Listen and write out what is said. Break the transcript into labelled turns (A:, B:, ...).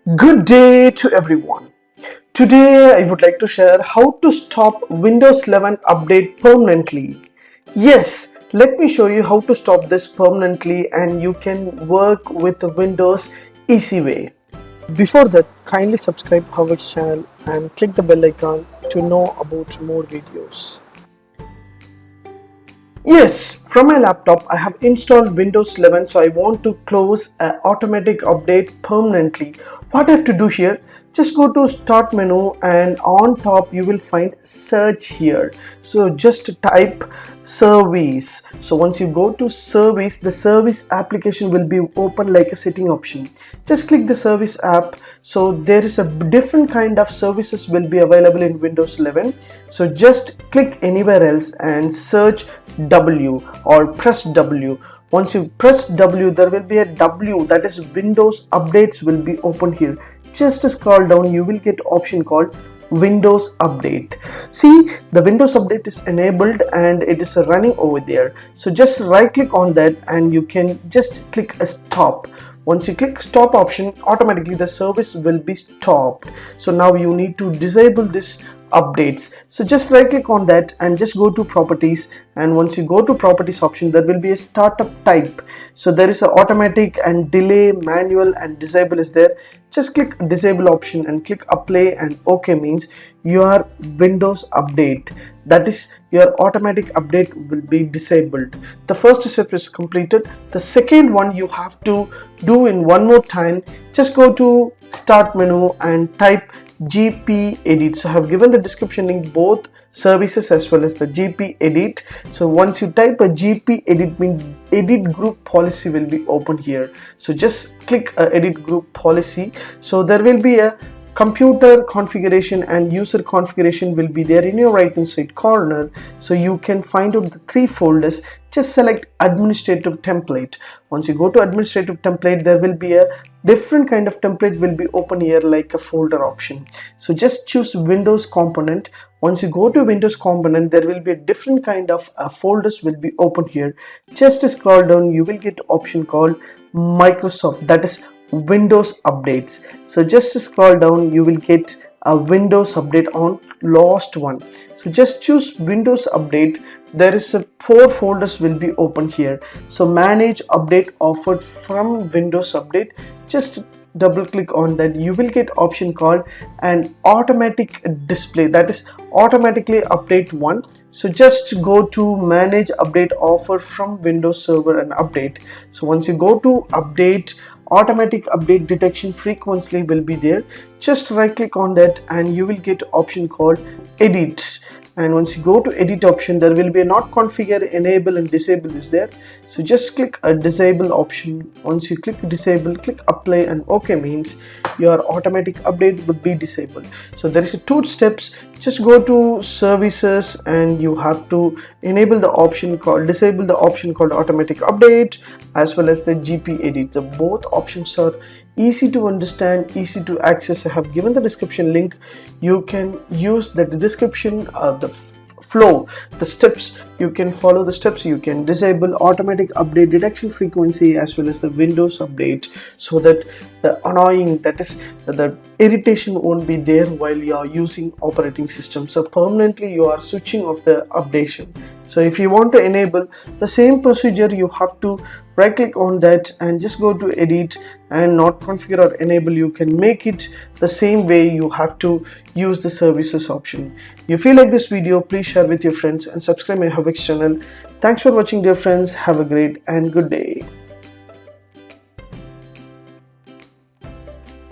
A: Good day to everyone. Today I would like to share how to stop Windows 11 update permanently. Yes, let me show you how to stop this permanently and you can work with the Windows easy way. Before that, kindly subscribe HowXT channel and click the bell icon to know about more videos. Yes, from my laptop I have installed Windows 11, so I want to close an automatic update permanently. What I have to do here, just go to start menu and on top you will find search here. So just type service. So once you go to service, the service application will be open like a setting option. Just click the service app. So there is a different kind of services will be available in Windows 11. So just click anywhere else and search W or press W. Once you press W, there will be a W, that is Windows updates will be open here. Just scroll down, you will get option called Windows Update. See, the Windows Update is enabled and it is running over there. So just right click on that and you can just click a stop. Once you click stop option, automatically the service will be stopped. So now you need to disable this updates. So just right click on that and just go to properties, and once you go to properties option, there will be a startup type. So there is a automatic and delay, manual and disable is there. Just click disable option and click apply and OK means your Windows update, that is your automatic update, will be disabled. The first step is completed. The second one you have to do in one more time. Just go to start menu and type Gpedit. So I have given the description link both services as well as the Gpedit. So once you type a Gpedit, means edit group policy will be open here. So just click edit group policy. So there will be a computer configuration and user configuration will be there in your right hand side corner. So you can find out the three folders. Just select administrative template. Once you go to administrative template, there will be a different kind of template will be open here like a folder option. So just choose Windows component. Once you go to Windows component, there will be a different kind of folders will be open here. Just scroll down, you will get option called Microsoft, that is Windows updates. So just scroll down, you will get a Windows update on last one. So just choose Windows update. There is a 4 folders will be open here. So manage update offered from Windows update. Just double click on that, you will get option called an automatic display, that is automatically update one. So just go to manage update offer from Windows Server and update. So once you go to update, automatic update detection frequency will be there. Just right click on that and you will get option called edit. And once you go to edit option, there will be a not configure, enable and disable is there. So just click a disable option. Once you click disable, click apply and OK means your automatic update would be disabled. So there is 2 steps. Just go to services and you have to enable the option called, disable the option called automatic update as well as the Gpedit. The both options are easy to understand, easy to access. I have given the description link. You can use the description, the flow, the steps. You can follow the steps. You can disable automatic update detection frequency as well as the Windows update, so that the annoying, that is the irritation won't be there while you are using operating system. So permanently you are switching off the updation. So if you want to enable the same procedure, you have to right click on that and just go to edit and not configure or enable. You can make it the same way. You have to use the services option. If you like this video, please share with your friends and subscribe my HowXT channel. Thanks for watching, dear friends. Have a great and good day.